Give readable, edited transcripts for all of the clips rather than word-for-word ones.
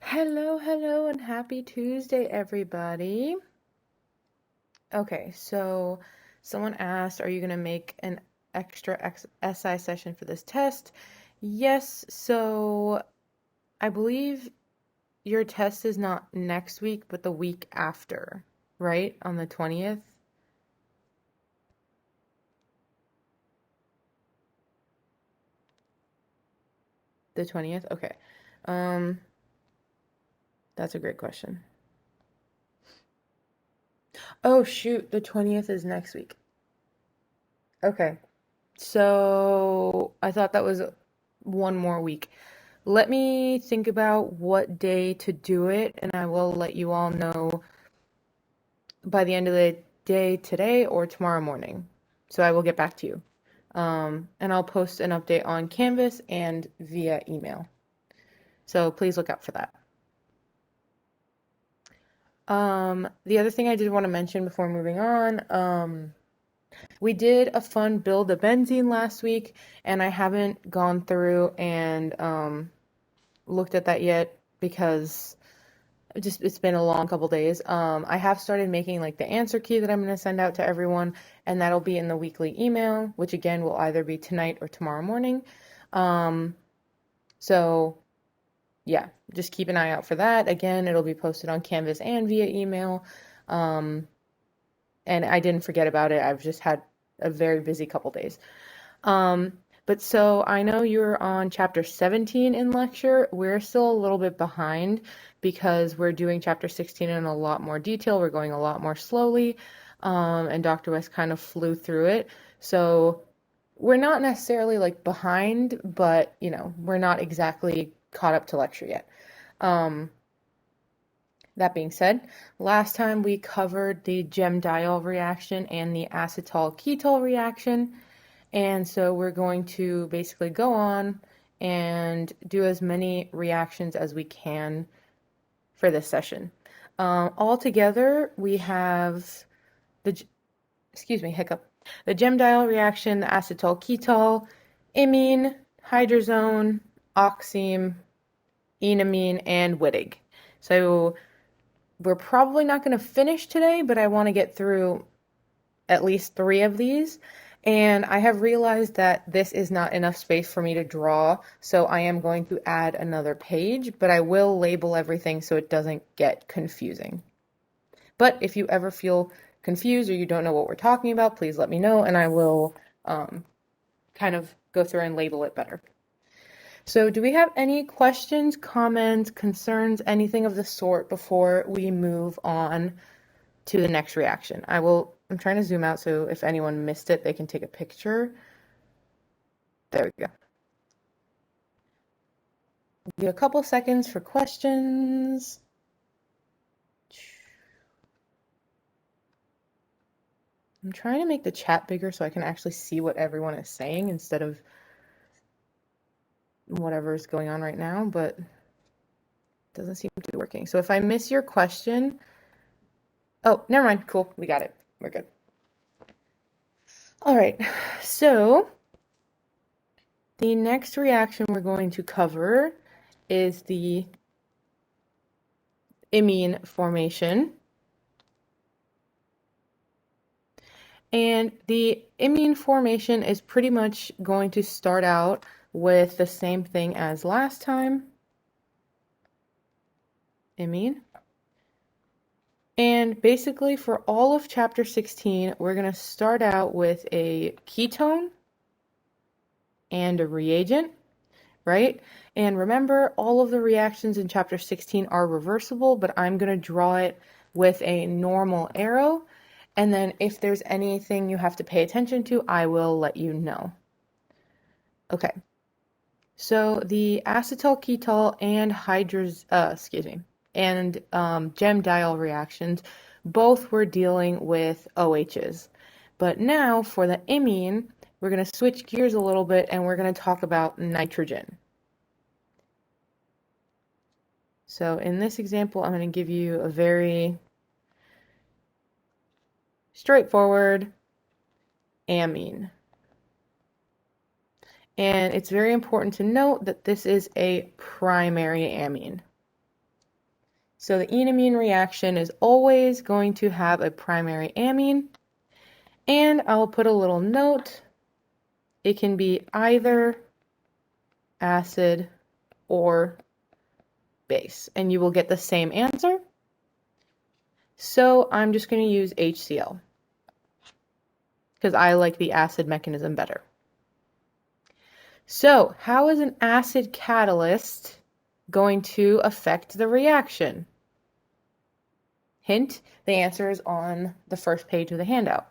Hello, hello, and happy Tuesday, everybody. Okay, so someone asked, are you going to make an extra SI session for this test? Yes, so I believe your test is not next week, but the week after, right? On the 20th? The 20th? Okay. Um, that's a great question. Oh, shoot, the 20th is next week. Okay. So I thought that was one more week. Let me think about what day to do it, and I will let you all know by the end of the day today or tomorrow morning. So I will get back to you. And I'll post an update on Canvas and via email. So please look out for that. The other thing I did want to mention before moving on, we did a fun build a benzene last week, and I haven't gone through and looked at that yet because it's been a long couple days. I have started making like the answer key that I'm going to send out to everyone, and that'll be in the weekly email, which again will either be tonight or tomorrow morning. So yeah, just keep an eye out for that. Again, it'll be posted on Canvas and via email. Um, and I didn't forget about it. I've just had a very busy couple days. But so I know you're on chapter 17 in lecture. We're still a little bit behind because we're doing chapter 16 in a lot more detail. We're going a lot more slowly. And Dr. West kind of flew through it. So we're not necessarily like behind, but we're not exactly caught up to lecture yet. Um, that being said, last time we covered the Gem-diol reaction and the acetal-ketol reaction. And so we're going to basically go on and do as many reactions as we can for this session. Altogether, we have the, excuse me, hiccup, the Gem-diol reaction, the acetal-ketol, imine, hydrazone, oxime, enamine, and Wittig. So we're probably not going to finish today, but I want to get through at least 3 of these. And I have realized that this is not enough space for me to draw, so I am going to add another page, but I will label everything so it doesn't get confusing. But if you ever feel confused or you don't know what we're talking about, please let me know and I will kind of go through and label it better. So do we have any questions, comments, concerns, anything of the sort before we move on to the next reaction? I'm trying to zoom out so if anyone missed it, they can take a picture. There we go. Give you a couple seconds for questions. I'm trying to make the chat bigger so I can actually see what everyone is saying instead of whatever is going on right now, but it doesn't seem to be working. So if I miss your question, oh, never mind. Cool. We got it. We're good. All right. So the next reaction we're going to cover is the imine formation. And the imine formation is pretty much going to start out with the same thing as last time. Imine. And basically for all of chapter 16, we're going to start out with a ketone and a reagent, right? And remember, all of the reactions in chapter 16 are reversible, but I'm going to draw it with a normal arrow. And then if there's anything you have to pay attention to, I will let you know. Okay. So the acetal-ketol and Gem-diol reactions both were dealing with OHs. But now for the imine, we're going to switch gears a little bit and we're going to talk about nitrogen. So in this example, I'm going to give you a very straightforward amine. And it's very important to note that this is a primary amine. So the enamine reaction is always going to have a primary amine. And I'll put a little note. It can be either acid or base, and you will get the same answer. So I'm just going to use HCl because I like the acid mechanism better. So how is an acid catalyst going to affect the reaction? Hint, the answer is on the first page of the handout.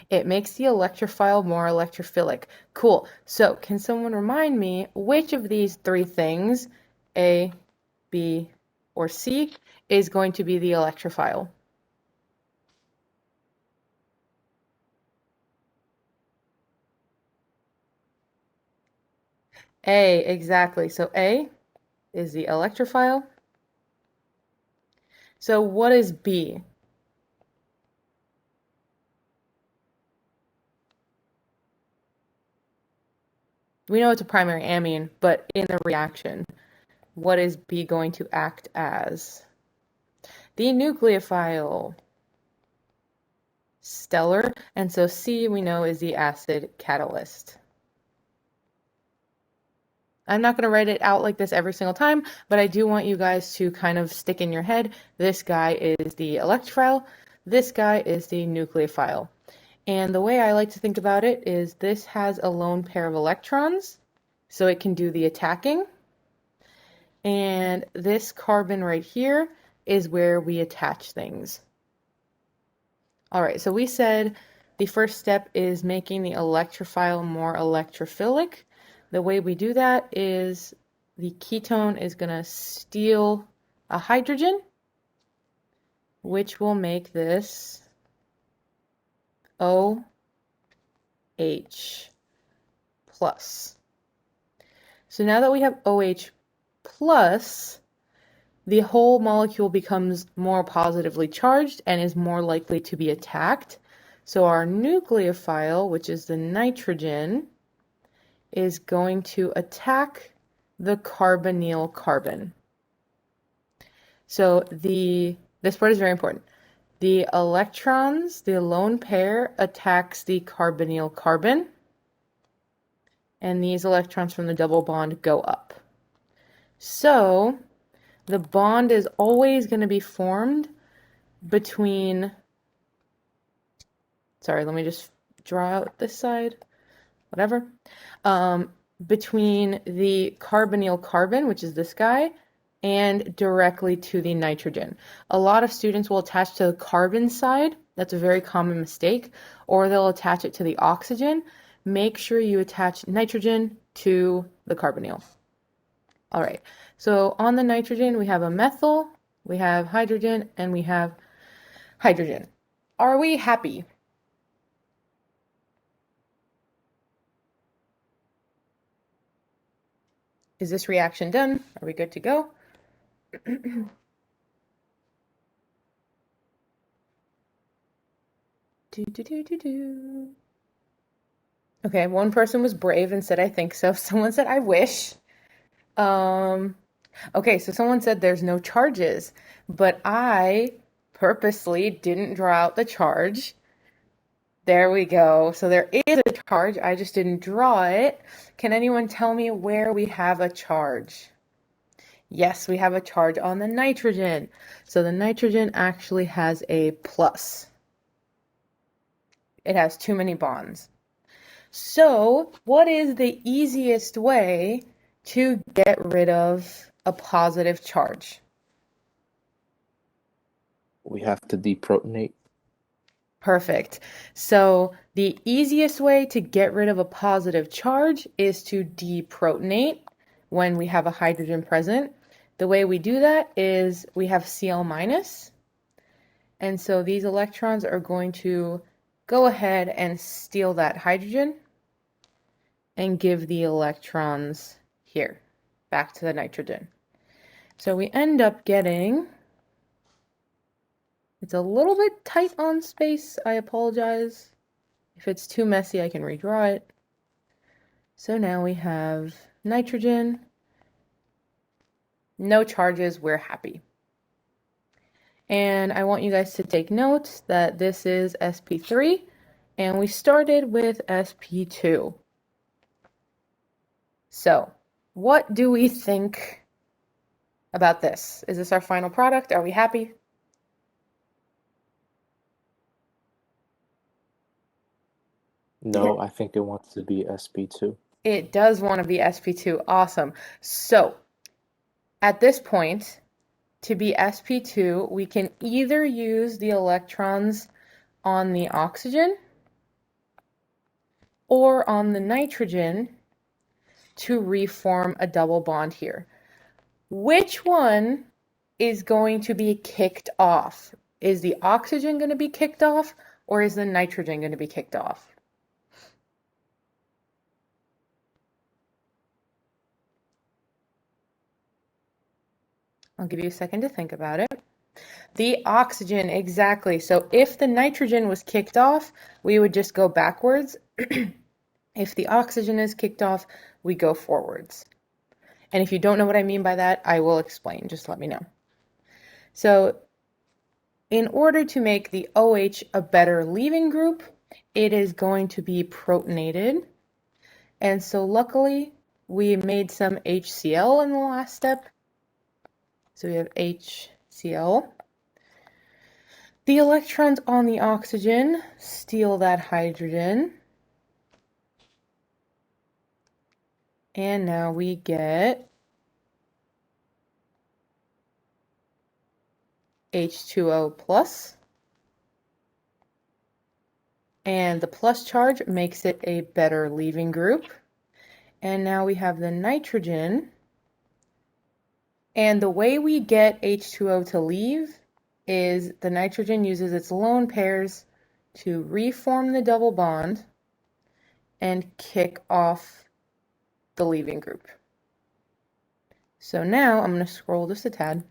It makes the electrophile more electrophilic. Cool. So can someone remind me which of these three things, A, B, or C, is going to be the electrophile? A, exactly. So A is the electrophile. So what is B? We know it's a primary amine, but in the reaction, what is B going to act as? The nucleophile. Stellar. And so C, we know, is the acid catalyst. I'm not going to write it out like this every single time, but I do want you guys to kind of stick in your head. This guy is the electrophile. This guy is the nucleophile. And the way I like to think about it is this has a lone pair of electrons, so it can do the attacking. And this carbon right here is where we attach things. All right, so we said the first step is making the electrophile more electrophilic. The way we do that is the ketone is going to steal a hydrogen, which will make this OH plus. So now that we have OH plus, the whole molecule becomes more positively charged and is more likely to be attacked. So our nucleophile, which is the nitrogen, is going to attack the carbonyl carbon. So this part is very important. The electrons, the lone pair, attacks the carbonyl carbon, and these electrons from the double bond go up. So the bond is always going to be formed between, sorry, let me just draw out this side, whatever, between the carbonyl carbon, which is this guy, and directly to the nitrogen. A lot of students will attach to the carbon side. That's a very common mistake. Or they'll attach it to the oxygen. Make sure you attach nitrogen to the carbonyl. All right, so on the nitrogen, we have a methyl, we have hydrogen, and we have hydrogen. Are we happy? Is this reaction done? Are we good to go? Okay, one person was brave and said, I think so. Someone said, I wish. Okay, so someone said there's no charges, but I purposely didn't draw out the charge. There we go. So there is a charge. I just didn't draw it. Can anyone tell me where we have a charge? Yes, we have a charge on the nitrogen. So the nitrogen actually has a plus. It has too many bonds. So what is the easiest way to get rid of a positive charge? We have to deprotonate. Perfect. So the easiest way to get rid of a positive charge is to deprotonate when we have a hydrogen present. The way we do that is we have Cl minus. And so these electrons are going to go ahead and steal that hydrogen and give the electrons here, back to the nitrogen. So we end up getting, it's a little bit tight on space, I apologize. If it's too messy, I can redraw it. So now we have nitrogen. No charges, we're happy. And I want you guys to take note that this is sp3, and we started with sp2. So, what do we think about this? Is this our final product? Are we happy? No, I think it wants to be SP2. It does want to be sp2. Awesome. So, at this point, to be sp2, we can either use the electrons on the oxygen or on the nitrogen to reform a double bond here. Which one is going to be kicked off? Is the oxygen going to be kicked off, or is the nitrogen going to be kicked off? I'll give you a second to think about it. The oxygen, exactly. So if the nitrogen was kicked off, we would just go backwards. If the oxygen is kicked off, we go forwards. And if you don't know what I mean by that, I will explain. Just let me know. So in order to make the OH a better leaving group, it is going to be protonated. And so luckily, we made some HCl in the last step. So we have HCl. The electrons on the oxygen steal that hydrogen. And now we get H2O plus. And the plus charge makes it a better leaving group. And now we have the nitrogen. And the way we get H2O to leave is the nitrogen uses its lone pairs to reform the double bond and kick off the leaving group. So now I'm going to scroll just a tad.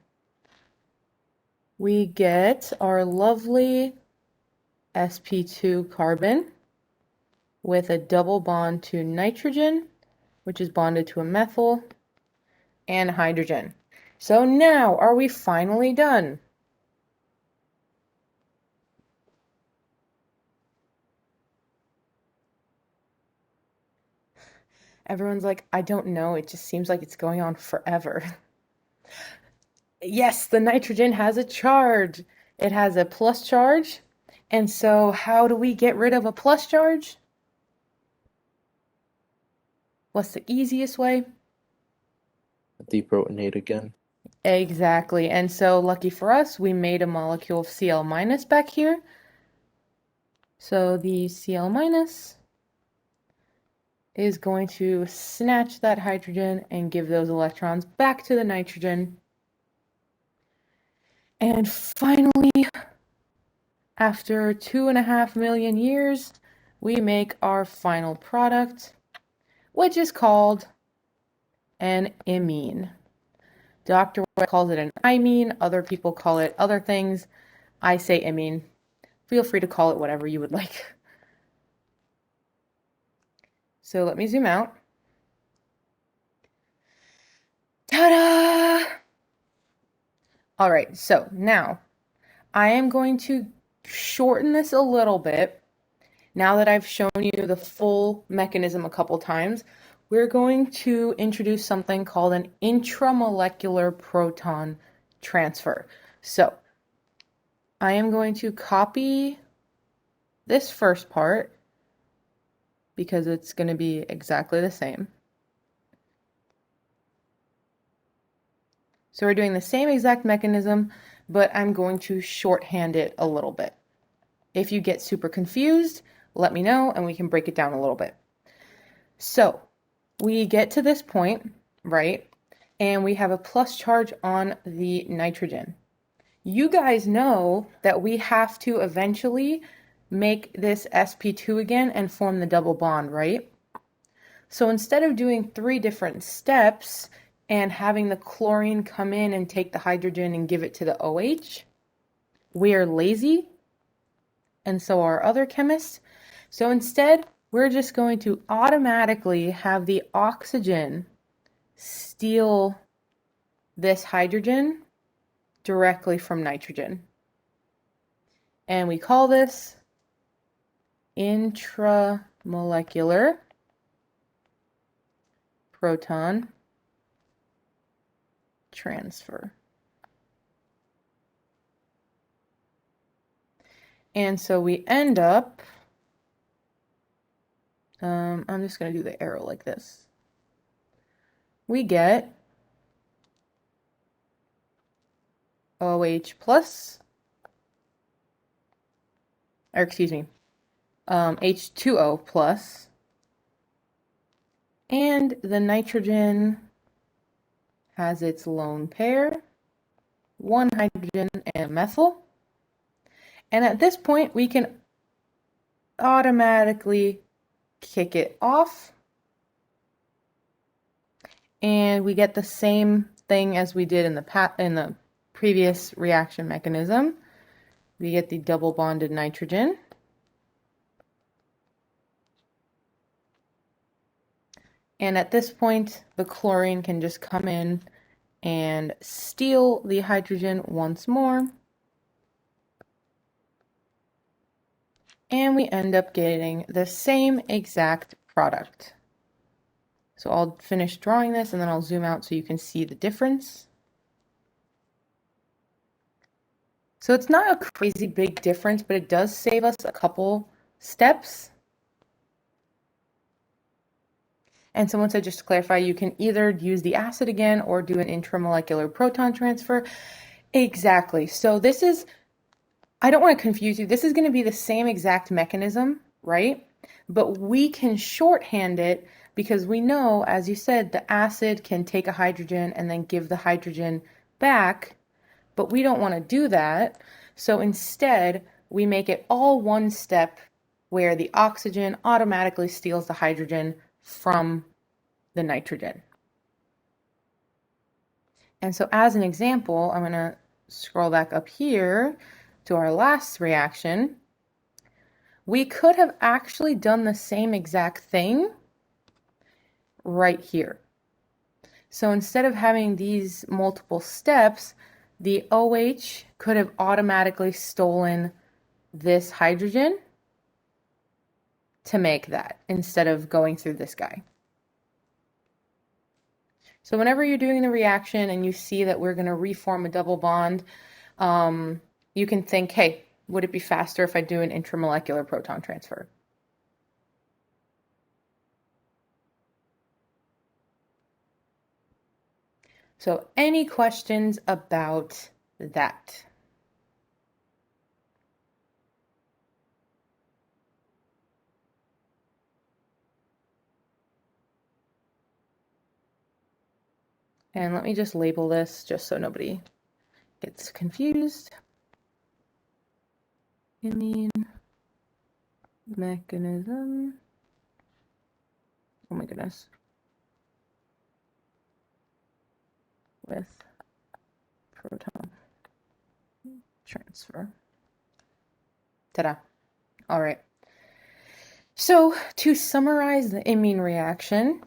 We get our lovely sp2 carbon with a double bond to nitrogen, which is bonded to a methyl, and hydrogen. So now, are we finally done? Everyone's like, I don't know, it just seems like it's going on forever. Yes, the nitrogen has a charge. It has a plus charge. And so how do we get rid of a plus charge? What's the easiest way? Deprotonate again. Exactly. And so lucky for us, we made a molecule of Cl minus back here. So the Cl minus is going to snatch that hydrogen and give those electrons back to the nitrogen. And finally, after 2.5 million years, we make our final product, which is called an imine. Dr. White calls it an imine. Other people call it other things. I say imine. Feel free to call it whatever you would like. So let me zoom out. Ta-da! All right, so now I am going to shorten this a little bit. Now that I've shown you the full mechanism a couple times, we're going to introduce something called an intramolecular proton transfer. So I am going to copy this first part because it's going to be exactly the same. So we're doing the same exact mechanism, but I'm going to shorthand it a little bit. If you get super confused, let me know and we can break it down a little bit. So we get to this point, right? And we have a plus charge on the nitrogen. You guys know that we have to eventually make this sp2 again and form the double bond, right? So instead of doing 3 different steps and having the chlorine come in and take the hydrogen and give it to the OH, we are lazy, and so are other chemists. So instead, we're just going to automatically have the oxygen steal this hydrogen directly from nitrogen. And we call this intramolecular proton transfer. And so we end up, I'm just going to do the arrow like this. We get OH plus, or excuse me, H2O plus, and the nitrogen has its lone pair, one hydrogen and a methyl. And at this point, we can automatically kick it off. And we get the same thing as we did in the previous reaction mechanism. We get the double bonded nitrogen. And at this point, the chlorine can just come in and steal the hydrogen once more. And we end up getting the same exact product. So I'll finish drawing this and then I'll zoom out so you can see the difference. So it's not a crazy big difference, but it does save us a couple steps. And someone said, just to clarify, you can either use the acid again or do an intramolecular proton transfer. Exactly. So this is, I don't want to confuse you. This is going to be the same exact mechanism, right? But we can shorthand it because we know, as you said, the acid can take a hydrogen and then give the hydrogen back, but we don't want to do that. So instead, we make it all one step where the oxygen automatically steals the hydrogen from the nitrogen. And so as an example, I'm going to scroll back up here to our last reaction. We could have actually done the same exact thing right here. So instead of having these multiple steps, the OH could have automatically stolen this hydrogen to make that instead of going through this guy. So whenever you're doing the reaction and you see that we're going to reform a double bond, you can think, hey, would it be faster if I do an intramolecular proton transfer? So any questions about that? And let me just label this just so nobody gets confused. Imine mechanism. Oh my goodness. With proton transfer. Ta-da. All right. So to summarize the imine reaction,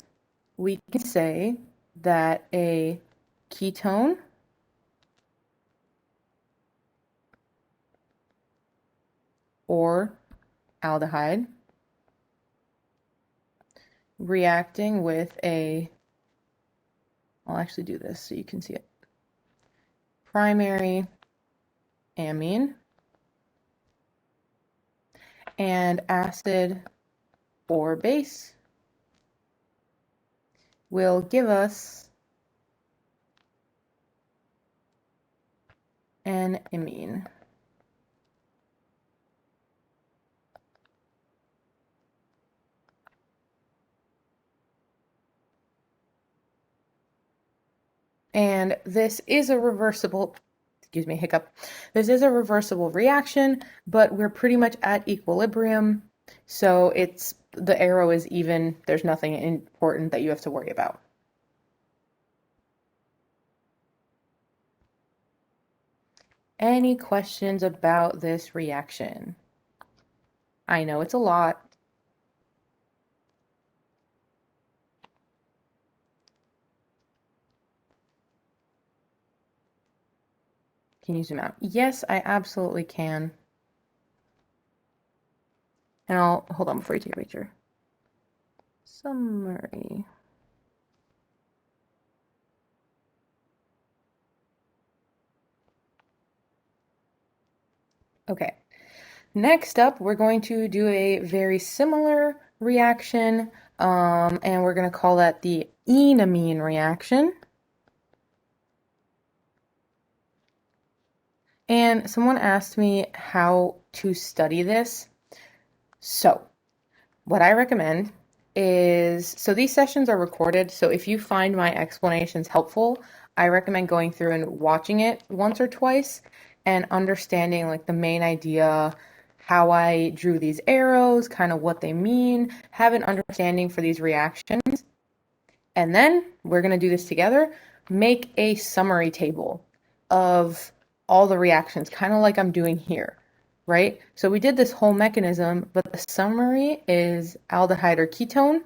we can say that a ketone or aldehyde reacting with I'll actually do this so you can see it. Primary amine and acid or base will give us an imine. And this is a reversible, excuse me, hiccup. This is a reversible reaction, but we're pretty much at equilibrium. So the arrow is even. There's nothing important that you have to worry about. Any questions about this reaction? I know it's a lot. Can you zoom out? Yes, I absolutely can. And I'll hold on before you take a picture. Summary. Okay. Next up, we're going to do a very similar reaction, and we're going to call that the enamine reaction. And someone asked me how to study this. So, what I recommend is, so these sessions are recorded, so if you find my explanations helpful, I recommend going through and watching it once or twice and understanding like the main idea, how I drew these arrows, kind of what they mean, have an understanding for these reactions. And then we're going to do this together. Make a summary table of all the reactions, kind of like I'm doing here, right? So we did this whole mechanism, but the summary is aldehyde or ketone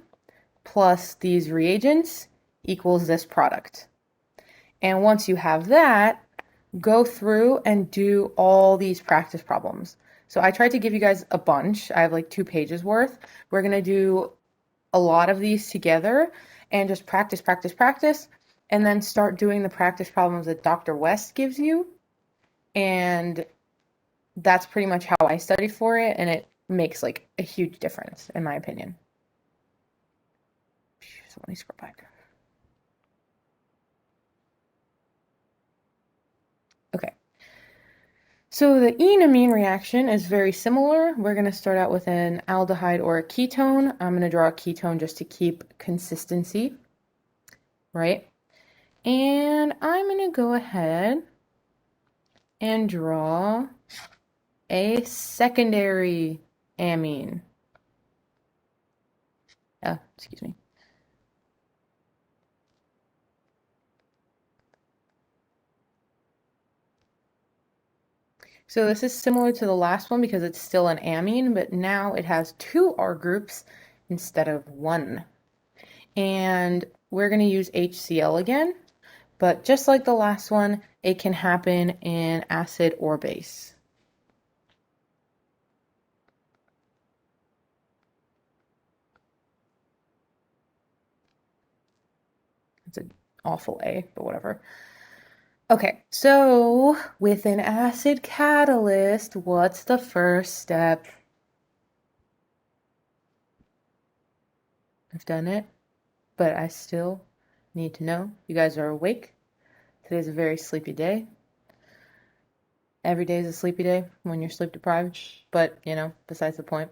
plus these reagents equals this product. And once you have that, go through and do all these practice problems. So I tried to give you guys a bunch. I have like 2 pages worth. We're going to do a lot of these together and just practice, practice, practice, and then start doing the practice problems that Dr. West gives you. And that's pretty much how I study for it, and it makes like a huge difference, in my opinion. So let me scroll back. Okay. So the enamine reaction is very similar. We're going to start out with an aldehyde or a ketone. I'm going to draw a ketone just to keep consistency, right? And I'm going to go ahead and draw a secondary amine. Excuse me. So this is similar to the last one because it's still an amine, but now it has 2 R groups instead of 1. And we're going to use HCl again, but just like the last one, it can happen in acid or base. It's an awful A, but whatever. Okay, so with an acid catalyst, what's the first step? I've done it, but I still need to know you guys are awake. Today's a very sleepy day. Every day is a sleepy day when you're sleep deprived, but besides the point.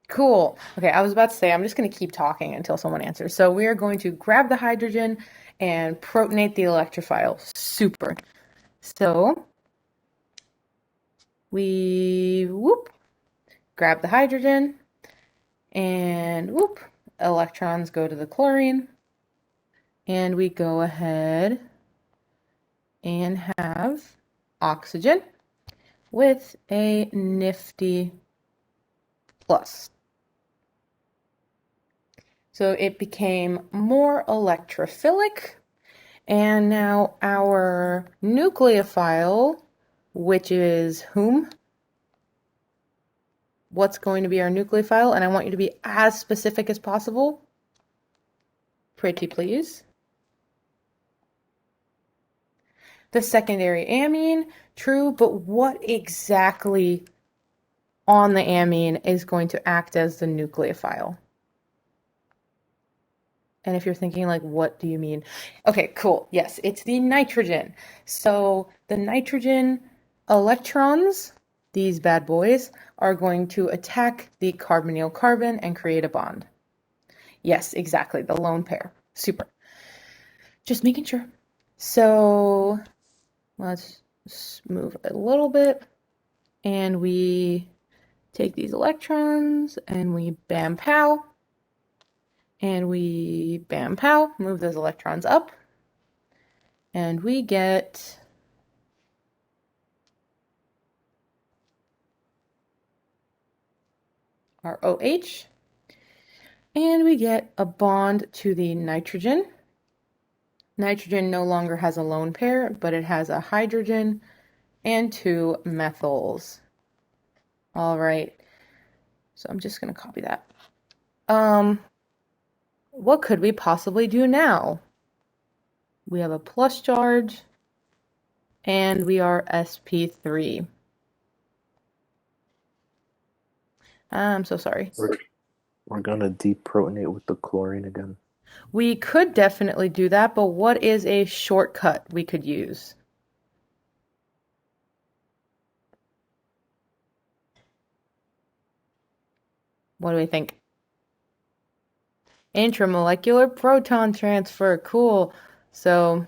Cool. Okay, I was about to say, I'm just going to keep talking until someone answers. So we are going to grab the hydrogen and protonate the electrophile. Super. So we grab the hydrogen and electrons go to the chlorine. And we go ahead and have oxygen with a nifty plus. So it became more electrophilic, and now our nucleophile, which is whom? What's going to be our nucleophile? And I want you to be as specific as possible. Pretty please. The secondary amine, true, but what exactly on the amine is going to act as the nucleophile? And if you're thinking like, what do you mean? Okay, cool. Yes, it's the nitrogen. So the nitrogen electrons, these bad boys, are going to attack the carbonyl carbon and create a bond. Yes, exactly. The lone pair. Super. Just making sure. So let's move a little bit. And we take these electrons and we bam pow. And we bam pow, move those electrons up. And we get our OH. And we get a bond to the nitrogen. Nitrogen no longer has a lone pair, but it has a hydrogen and two methyls. All right, so I'm just going to copy that. What could we possibly do now? We have a plus charge, and we are sp3. I'm so sorry. We're gonna deprotonate with the chlorine again. We could definitely do that, but what is a shortcut we could use? What do we think? Intramolecular proton transfer. Cool. So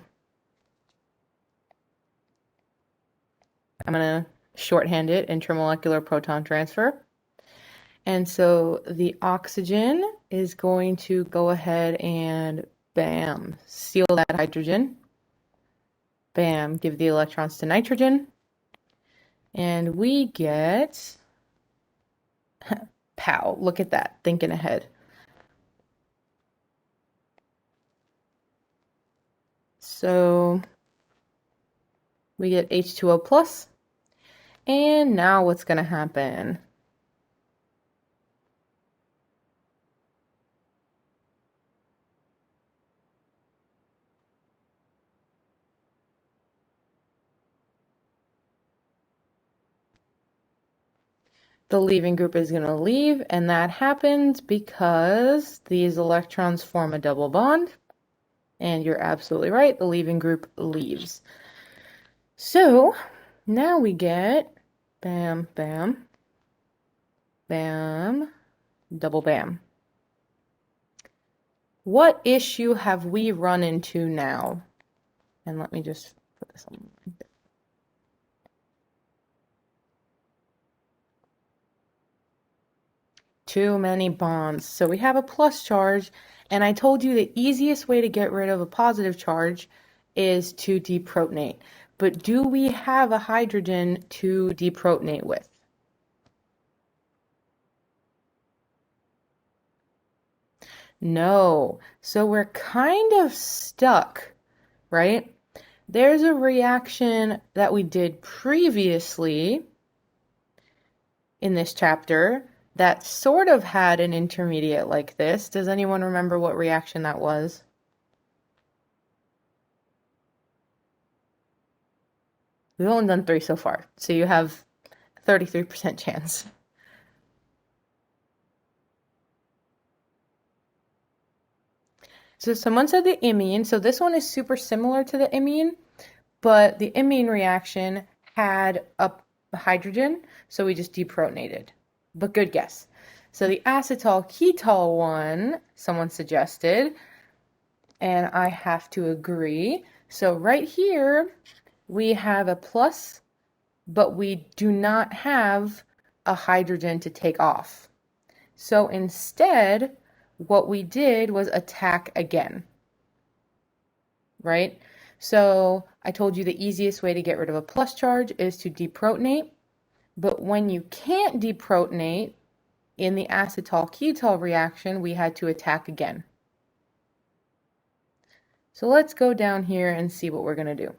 I'm going to shorthand it, intramolecular proton transfer. And so the oxygen is going to go ahead and bam, seal that hydrogen. Bam, give the electrons to nitrogen. And we get, pow, look at that, thinking ahead. So we get H2O plus. And now what's going to happen? The leaving group is going to leave, and that happens because these electrons form a double bond. And you're absolutely right, the leaving group leaves. So now we get bam, bam, bam, double bam. What issue have we run into now? And let me just put this on. Too many bonds. So we have a plus charge, and I told you the easiest way to get rid of a positive charge is to deprotonate. But do we have a hydrogen to deprotonate with? No. So we're kind of stuck, right? There's a reaction that we did previously in this chapter that sort of had an intermediate like this. Does anyone remember what reaction that was? We've only done 3 so far, so you have 33% chance. So someone said the imine. So this one is super similar to the imine, but the imine reaction had a hydrogen, so we just deprotonated. But good guess. So the acetal ketol one, someone suggested, and I have to agree. So right here, we have a plus, but we do not have a hydrogen to take off. So instead, what we did was attack again, right? So I told you the easiest way to get rid of a plus charge is to deprotonate, but when you can't deprotonate, in the acetal-ketol reaction, we had to attack again. So let's go down here and see what we're going to do.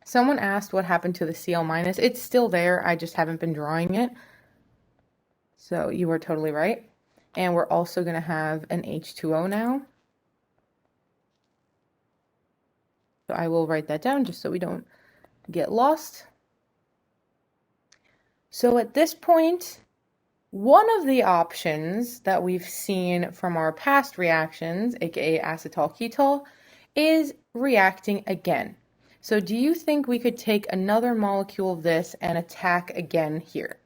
Someone asked what happened to the Cl-. It's still there, I just haven't been drawing it. So you were totally right. And we're also going to have an H2O now. So I will write that down just so we don't get lost. So at this point, one of the options that we've seen from our past reactions, aka acetal-ketol, is reacting again. So do you think we could take another molecule of this and attack again here?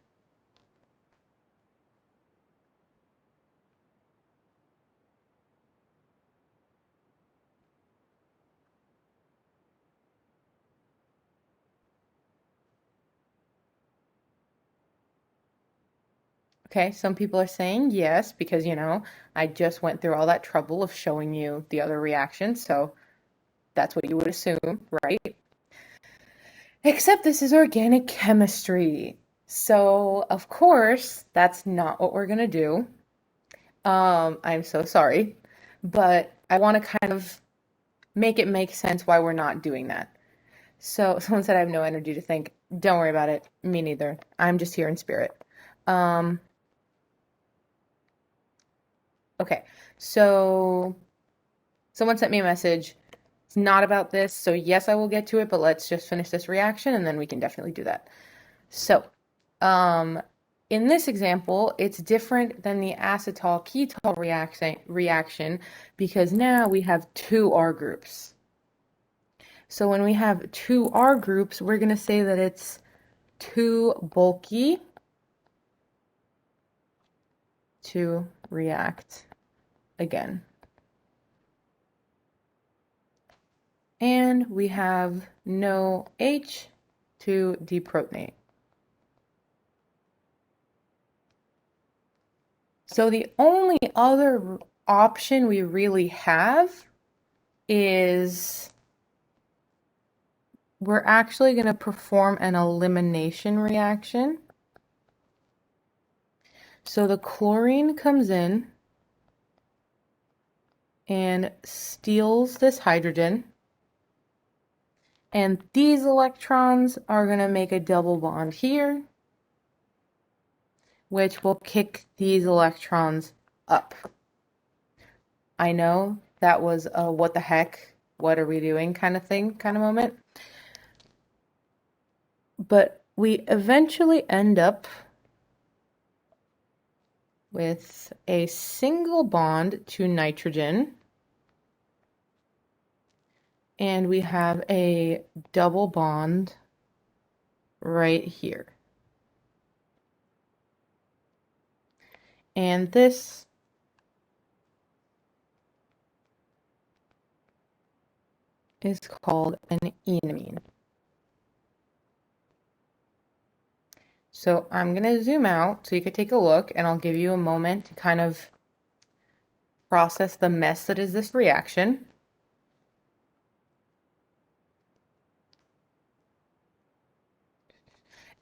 Okay, some people are saying yes, because, you know, I just went through all that trouble of showing you the other reactions, so that's what you would assume, right? Except this is organic chemistry. So, of course, that's not what we're going to do. I'm so sorry, but I want to kind of make it make sense why we're not doing that. So someone said I have no energy to think. Don't worry about it. Me neither. I'm just here in spirit. Okay, so someone sent me a message. It's not about this, so yes, I will get to it, but let's just finish this reaction and then we can definitely do that. So, in this example, it's different than the acetal-ketol reaction because now we have two R groups. So when we have two R groups, we're going to say that it's too bulky to react again. And we have no H to deprotonate. So the only other option we really have is we're actually going to perform an elimination reaction. So the chlorine comes in and steals this hydrogen. And these electrons are going to make a double bond here, which will kick these electrons up. I know that was a what the heck, what are we doing kind of thing, kind of moment. But we eventually end up with a single bond to nitrogen. And we have a double bond right here. And this is called an enamine. So I'm going to zoom out so you can take a look, and I'll give you a moment to kind of process the mess that is this reaction.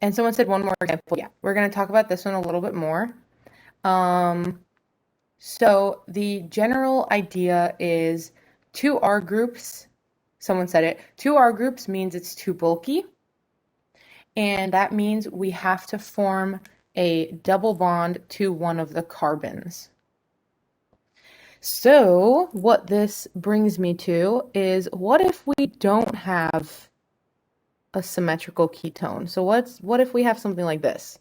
And someone said one more example. Yeah, we're going to talk about this one a little bit more. So the general idea is two R groups. Someone said it. Two R groups means it's too bulky. And that means we have to form a double bond to one of the carbons. So what this brings me to is, what if we don't have a symmetrical ketone? So what if we have something like this,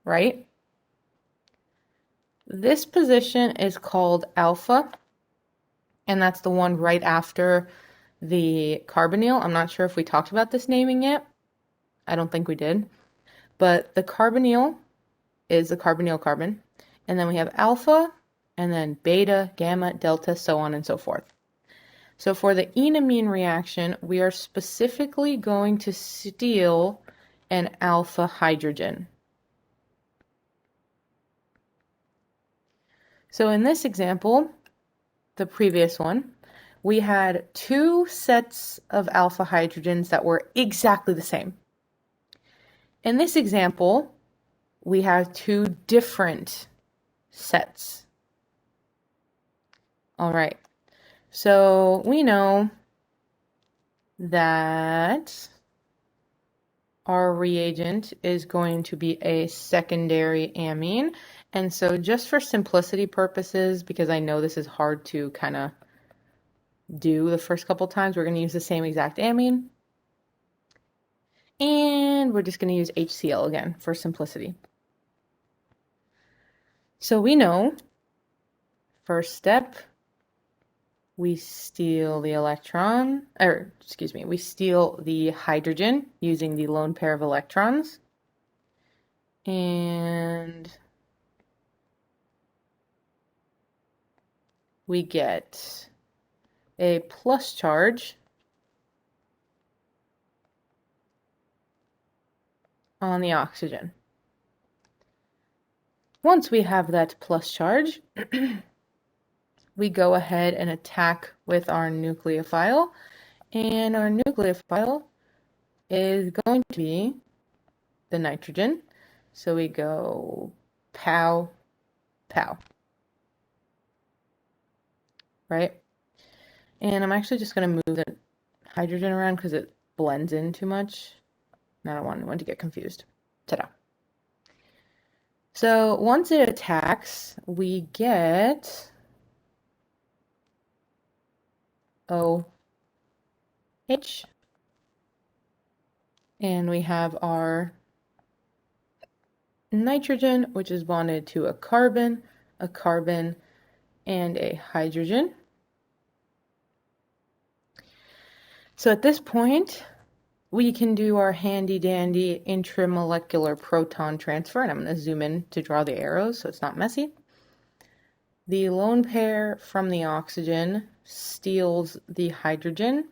right? This position is called alpha, and that's the one right after the carbonyl. I'm not sure if we talked about this naming yet. I don't think we did. But the carbonyl is the carbonyl carbon, and then we have alpha, and then beta, gamma, delta, so on and so forth. So for the enamine reaction, we are specifically going to steal an alpha hydrogen. So in this example, the previous one, we had two sets of alpha hydrogens that were exactly the same. In this example, we have two different sets. All right, so we know that our reagent is going to be a secondary amine. And so just for simplicity purposes, because I know this is hard to kind of do the first couple times, we're going to use the same exact amine. And we're just going to use HCl again for simplicity. So we know, first step, we steal the electron, or excuse me, we steal the hydrogen using the lone pair of electrons. And we get a plus charge on the oxygen. Once we have that plus charge, we go ahead and attack with our nucleophile, and our nucleophile is going to be the nitrogen. So we go pow, pow, right? And I'm actually just going to move the hydrogen around because it blends in too much. And I don't want anyone to get confused. Ta-da. So once it attacks, we get OH. And we have our nitrogen, which is bonded to a carbon, and a hydrogen. So at this point, we can do our handy dandy intramolecular proton transfer, and I'm going to zoom in to draw the arrows so it's not messy. The lone pair from the oxygen steals the hydrogen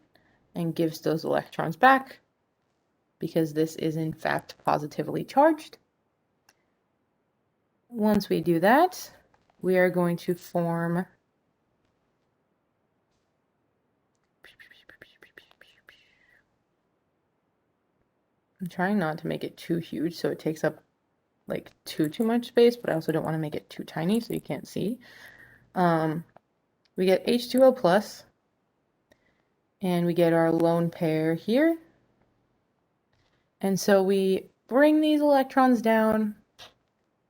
and gives those electrons back because this is in fact positively charged. Once we do that, we are going to form I'm trying not to make it too huge so it takes up like too much space, but I also don't want to make it too tiny so you can't see. We get H2O plus, and we get our lone pair here. And so we bring these electrons down,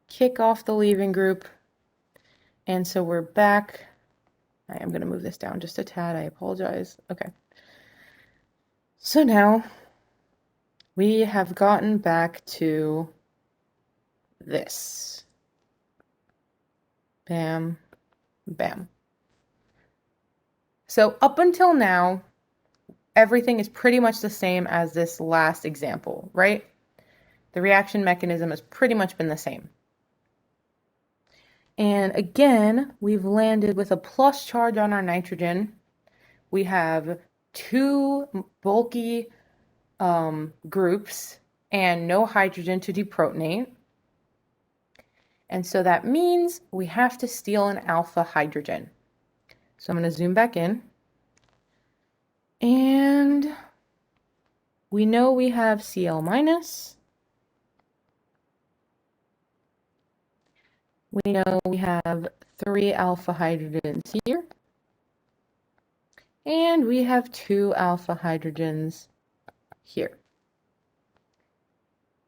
kick off the leaving group, and so we're back. I am going to move this down just a tad. I apologize. Okay. So now we have gotten back to this. Bam, bam. So up until now, everything is pretty much the same as this last example, right? The reaction mechanism has pretty much been the same. And again, we've landed with a plus charge on our nitrogen. We have two bulky groups and no hydrogen to deprotonate. And so that means we have to steal an alpha hydrogen. So I'm going to zoom back in. And we know we have Cl minus. We know we have 3 alpha hydrogens here. And we have 2 alpha hydrogens here.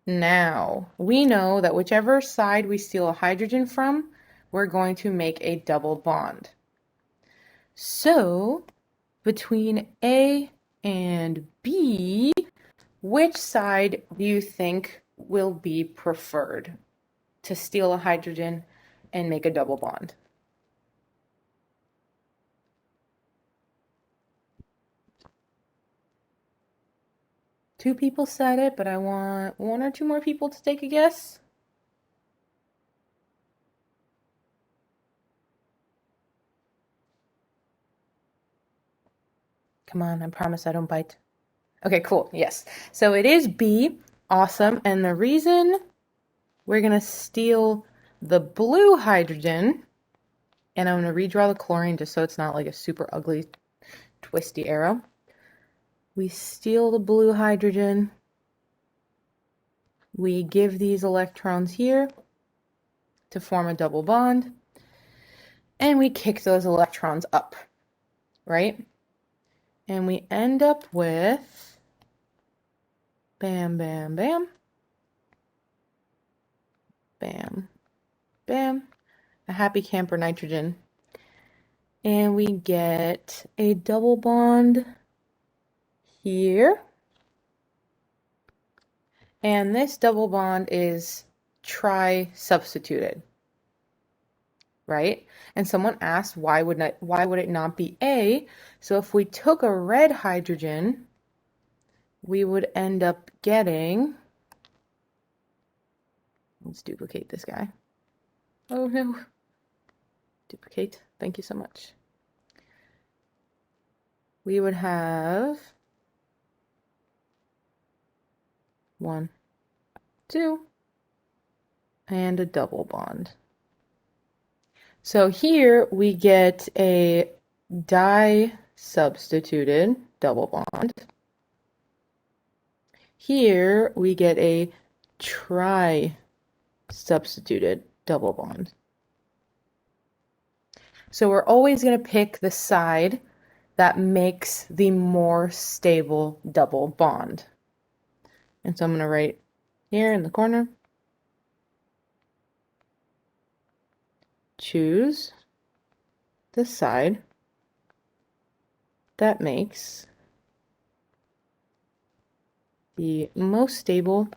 Now, we know that whichever side we steal a hydrogen from, we're going to make a double bond. So, between A and B, which side do you think will be preferred to steal a hydrogen and make a double bond? Two people said it, but I want 1 or 2 more people to take a guess. Come on, I promise I don't bite. Okay, cool. Yes. So it is B. Awesome. And the reason we're going to steal the blue hydrogen, and I'm going to redraw the chlorine just so it's not like a super ugly, twisty arrow. We steal the blue hydrogen. We give these electrons here to form a double bond. And we kick those electrons up, right? And we end up with bam, bam, bam, bam, bam, a happy camper nitrogen. And we get a double bond here. And this double bond is tri-substituted, right? And someone asked why would it not be A? So if we took a red hydrogen, we would end up getting, let's duplicate this guy. Oh no. Duplicate. Thank you so much. We would have 1, 2, and a double bond. So here we get a di-substituted double bond. Here we get a tri-substituted double bond. So we're always going to pick the side that makes the more stable double bond. And so I'm going to write here in the corner, choose the side that makes the most stable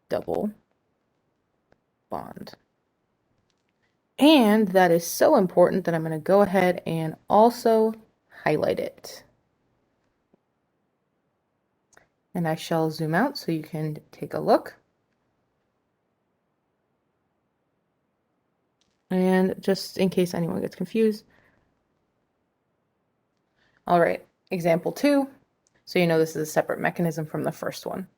double bond. And that is so important that I'm going to go ahead and also highlight it. And I shall zoom out so you can take a look. And just in case anyone gets confused. All right, example 2. So you know this is a separate mechanism from the first one.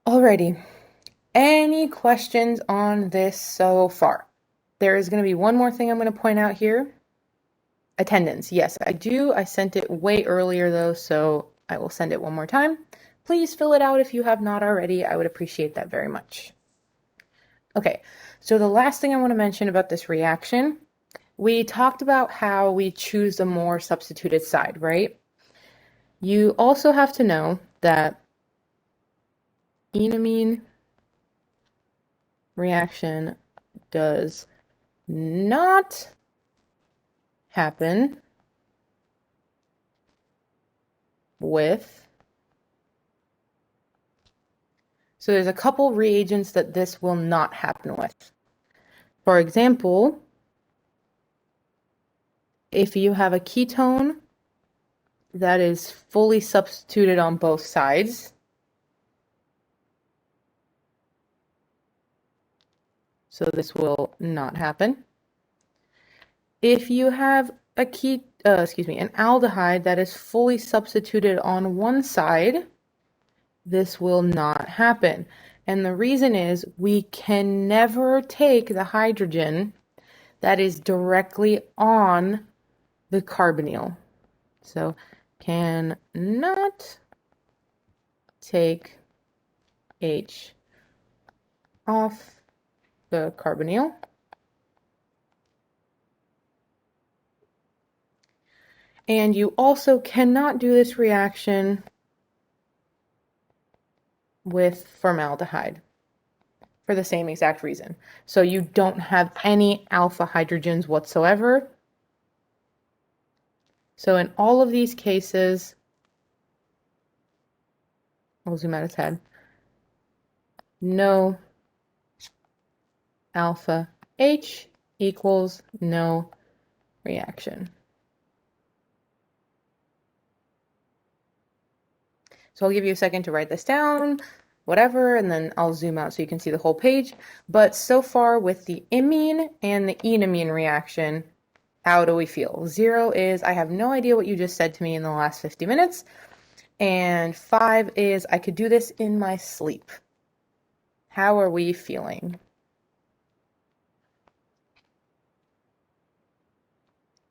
Alrighty, any questions on this so far? There is going to be one more thing I'm going to point out here. Attendance. Yes, I do. I sent it way earlier though, so I will send it one more time. Please fill it out if you have not already. I would appreciate that very much. Okay, so the last thing I want to mention about this reaction, we talked about how we choose the more substituted side, right? You also have to know that enamine reaction does not happen with, so there's a couple reagents that this will not happen with. For example, if you have a ketone that is fully substituted on both sides, so this will not happen. If you have a an aldehyde that is fully substituted on one side, this will not happen. And the reason is we can never take the hydrogen that is directly on the carbonyl. So cannot take H off the carbonyl. And you also cannot do this reaction with formaldehyde for the same exact reason. So you don't have any alpha hydrogens whatsoever. So in all of these cases, I'll zoom out its head, no alpha H equals no reaction. So I'll give you a second to write this down, whatever, and then I'll zoom out so you can see the whole page. But so far with the imine and the enamine reaction, how do we feel? 0 is I have no idea what you just said to me in the last 50 minutes. And 5 is I could do this in my sleep. How are we feeling?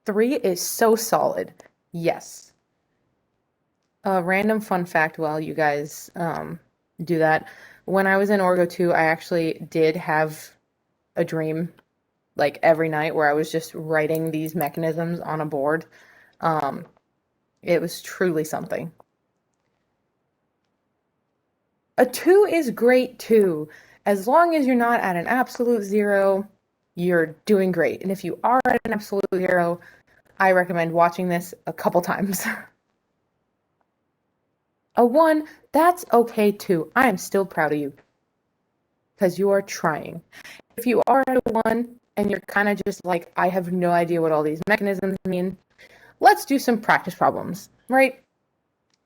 3 is so solid. Yes. A random fun fact while you guys do that. When I was in Orgo 2, I actually did have a dream like every night where I was just writing these mechanisms on a board. It was truly something. A 2 is great too. As long as you're not at an absolute 0, you're doing great. And if you are at an absolute 0, I recommend watching this a couple times. A 1, that's okay too. I am still proud of you because you are trying. If you are at a 1 and you're kind of just like, I have no idea what all these mechanisms mean, let's do some practice problems, right?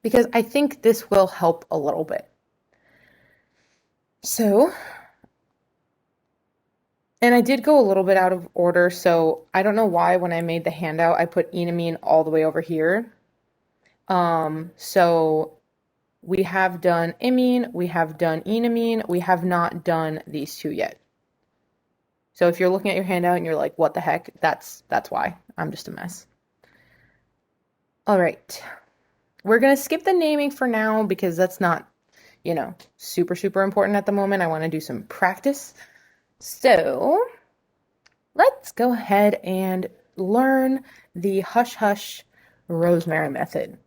Because I think this will help a little bit. So, and I did go a little bit out of order, so I don't know why when I made the handout, I put enamine all the way over here. So we have done imine, we have done enamine, we have not done these two yet. So if you're looking at your handout and you're like, what the heck? That's why. I'm just a mess. All right. We're going to skip the naming for now because that's not super, super important at the moment. I want to do some practice. So let's go ahead and learn the hush hush rosemary method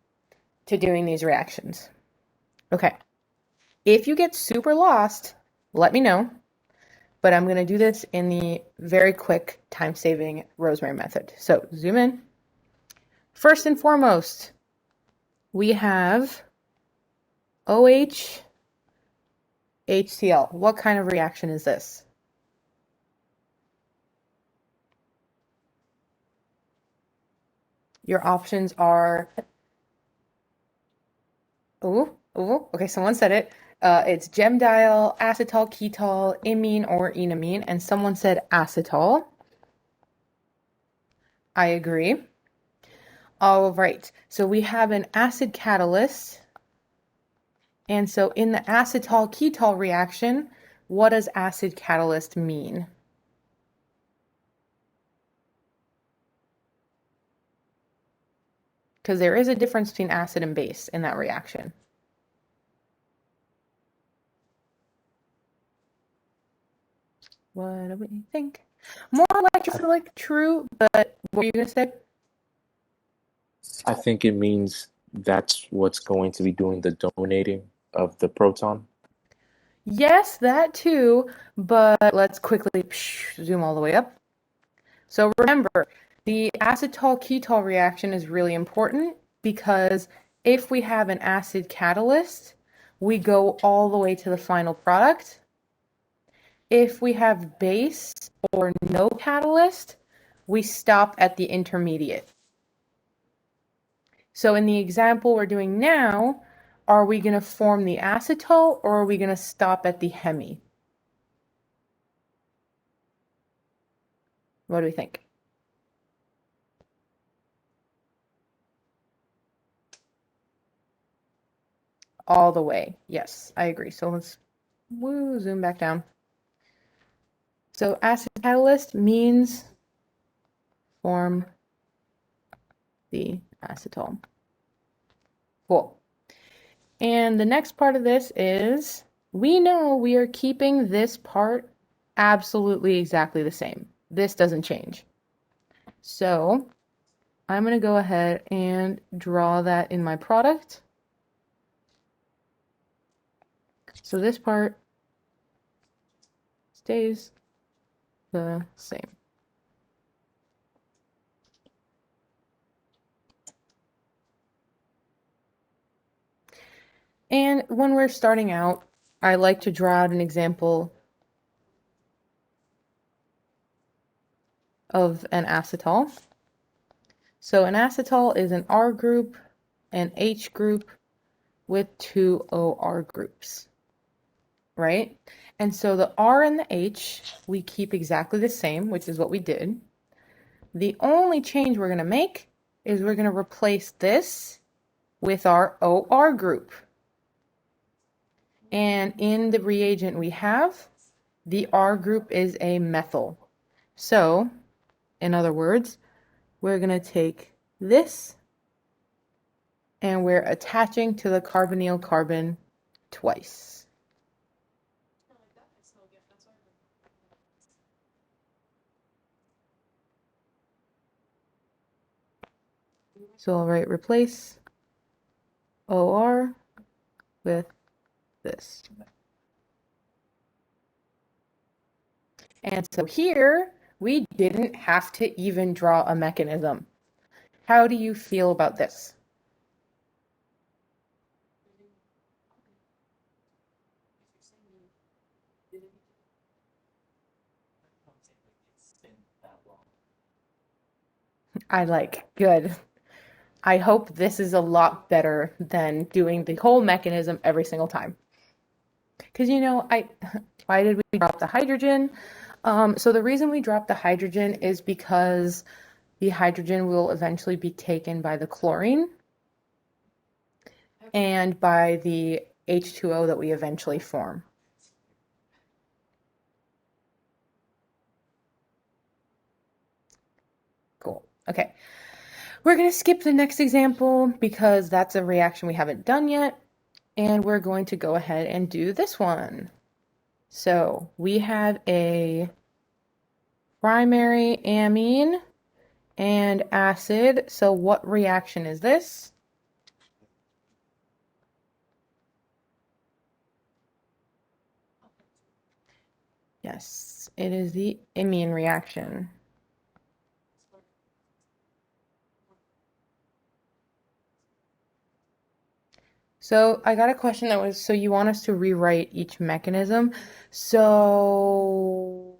to doing these reactions. Okay. If you get super lost, let me know. But I'm going to do this in the very quick time-saving rosemary method. So zoom in. First and foremost, we have OH, HCl. What kind of reaction is this? Your options are, okay, someone said it. It's gemdiol, acetal, ketol, imine, or enamine, and someone said acetal. I agree. All right, so we have an acid catalyst. And so in the acetal-ketol reaction, what does acid catalyst mean? Because there is a difference between acid and base in that reaction. What do we think? More electrophilic, true, but what were you going to say? I think it means that's what's going to be doing the donating of the proton. Yes, that too, but let's quickly zoom all the way up. So remember, the acetal-ketol reaction is really important because if we have an acid catalyst, we go all the way to the final product. If we have base or no catalyst, we stop at the intermediate. So in the example we're doing now, are we going to form the acetal or are we going to stop at the hemi? What do we think? All the way. Yes, I agree. So let's zoom back down. So acid catalyst means form the acetal. Cool. And the next part of this is we know we are keeping this part absolutely exactly the same. This doesn't change. So I'm going to go ahead and draw that in my product. So this part stays the same. And when we're starting out, I like to draw out an example of an acetal. So an acetal is an R group, an H group with two OR groups, right? And so the R and the H, we keep exactly the same, which is what we did. The only change we're going to make is we're going to replace this with our OR group. And in the reagent we have, the R group is a methyl. So, in other words, we're going to take this and we're attaching to the carbonyl carbon twice. So I'll write replace OR with this. And so here, we didn't have to even draw a mechanism. How do you feel about this? Good. I hope this is a lot better than doing the whole mechanism every single time. Because, why did we drop the hydrogen? So the reason we dropped the hydrogen is because the hydrogen will eventually be taken by the chlorine and by the H2O that we eventually form. Cool. Okay. We're going to skip the next example because that's a reaction we haven't done yet. And we're going to go ahead and do this one. So we have a primary amine and acid. So what reaction is this? Yes, it is the imine reaction. So I got a question that was, so you want us to rewrite each mechanism. So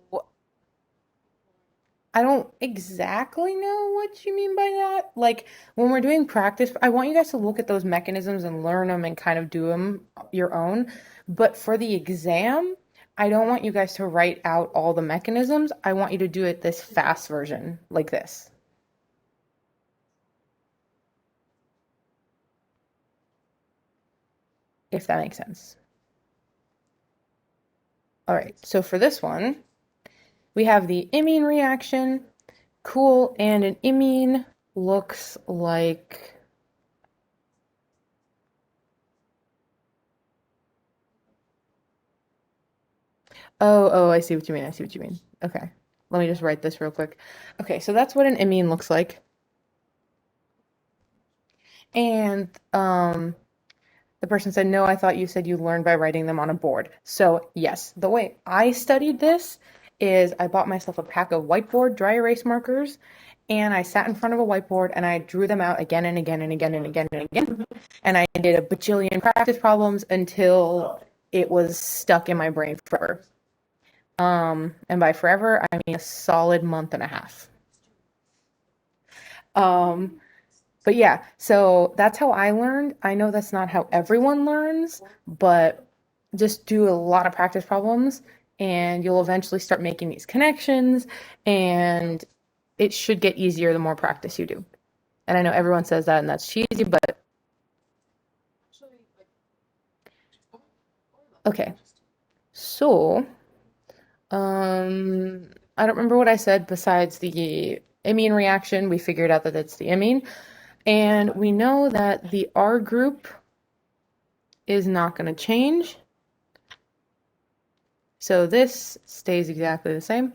I don't exactly know what you mean by that. Like when we're doing practice, I want you guys to look at those mechanisms and learn them and kind of do them your own. But for the exam, I don't want you guys to write out all the mechanisms. I want you to do it this fast version, like this. If that makes sense. All right, so for this one, we have the imine reaction. Cool, and an imine looks like oh, I see what you mean. I see what you mean. Okay. Let me just write this real quick. Okay, so that's what an imine looks like. And the person said, "No, I thought you said you learned by writing them on a board." So, yes, the way I studied this is I bought myself a pack of whiteboard dry erase markers and I sat in front of a whiteboard and I drew them out again and again and again and again and again. And I did a bajillion practice problems until it was stuck in my brain forever. And by forever, I mean a solid month and a half. Um, but yeah, so that's how I learned. I know that's not how everyone learns, but just do a lot of practice problems and you'll eventually start making these connections and it should get easier the more practice you do. And I know everyone says that and that's cheesy, but okay. So, I don't remember what I said besides the imine reaction. We figured out that it's the imine. And we know that the R group is not going to change. So this stays exactly the same.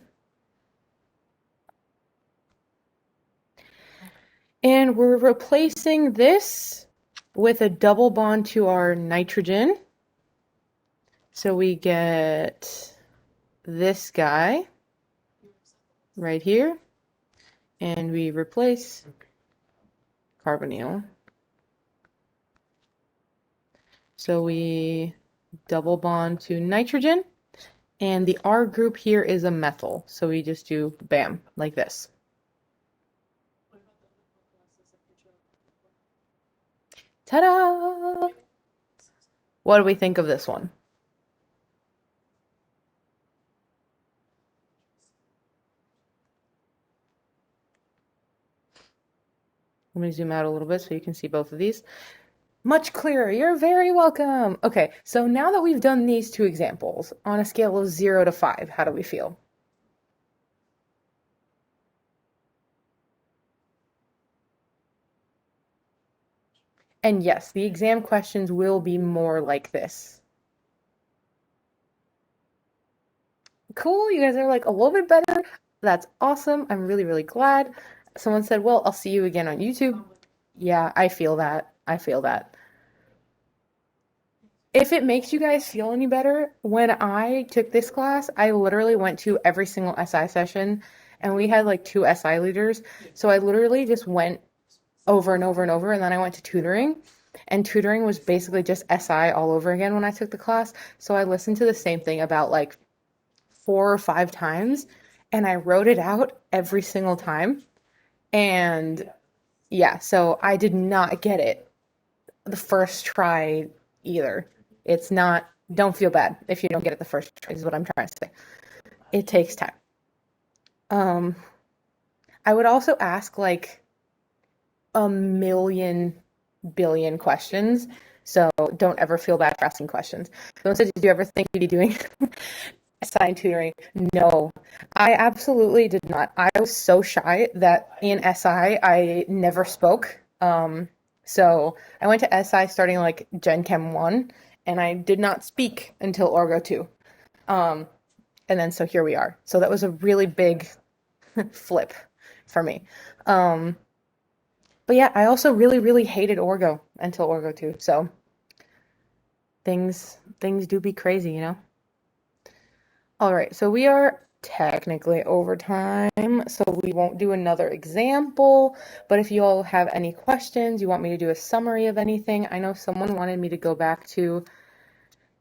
And we're replacing this with a double bond to our nitrogen. So we get this guy right here. And we replace carbonyl. So we double bond to nitrogen. And the R group here is a methyl. So we just do bam, like this. Ta-da! What do we think of this one? Let me zoom out a little bit so you can see both of these. Much clearer. You're very welcome. Okay, so now that we've done these two examples, on a scale of 0 to 5, how do we feel? And yes, the exam questions will be more like this. Cool, you guys are like a little bit better. That's awesome. I'm really, really glad. Someone said, well, I'll see you again on YouTube. Yeah, I feel that. I feel that. If it makes you guys feel any better, when I took this class, I literally went to every single SI session and we had like 2 SI leaders. So I literally just went over and over and over. And then I went to tutoring. And tutoring was basically just SI all over again when I took the class. So I listened to the same thing about like 4 or 5 times. And I wrote it out every single time. And yeah, so I did not get it the first try either. It's not, don't feel bad if you don't get it the first try, is what I'm trying to say. It takes time. I would also ask like a million billion questions. So don't ever feel bad for asking questions. Someone said, did you ever think you'd be doing assigned tutoring? No, I absolutely did not. I was so shy that in SI, I never spoke. So I went to SI starting like Gen Chem 1, and I did not speak until Orgo 2. Um, and then so here we are. So that was a really big flip for me. Um, but yeah, I also really, really hated Orgo until Orgo 2. So things do be crazy, you know? All right, so we are technically over time, so we won't do another example. But if you all have any questions, you want me to do a summary of anything, I know someone wanted me to go back to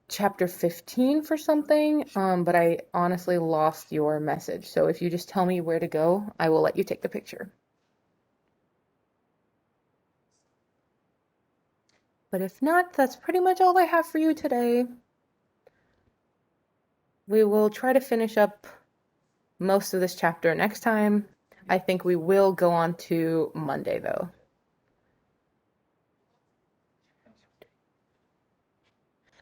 chapter 15 for something, but I honestly lost your message. So if you just tell me where to go, I will let you take the picture. But if not, that's pretty much all I have for you today. We will try to finish up most of this chapter next time. I think we will go on to Monday, though.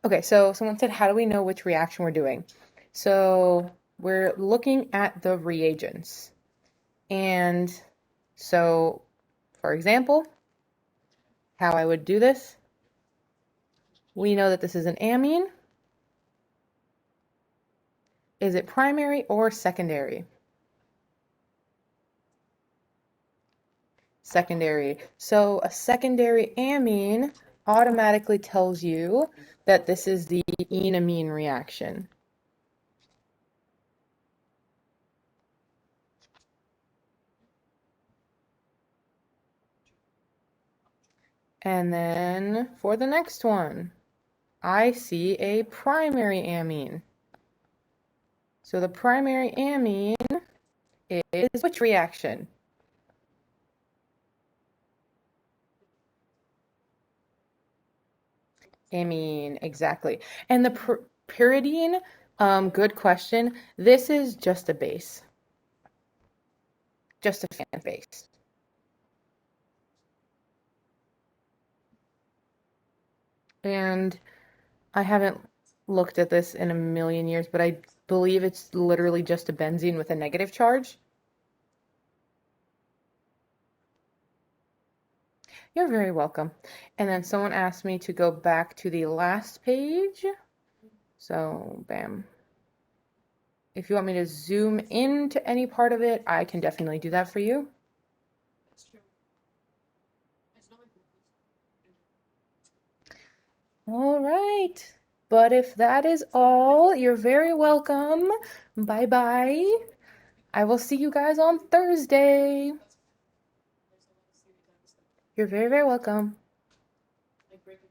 Okay, so someone said, how do we know which reaction we're doing? So we're looking at the reagents. And so, for example, how I would do this, we know that this is an amine. Is it primary or secondary? Secondary. So a secondary amine automatically tells you that this is the enamine reaction. And then for the next one, I see a primary amine. So the primary amine is which reaction? Amine, exactly. And the pyridine, good question. This is just a base. Just a fan base. And I haven't looked at this in a million years, but I believe it's literally just a benzene with a negative charge. You're very welcome. And then someone asked me to go back to the last page. So, bam. If you want me to zoom into any part of it, I can definitely do that for you. All right. But if that is all, you're very welcome. Bye-bye. I will see you guys on Thursday. You're very, very welcome.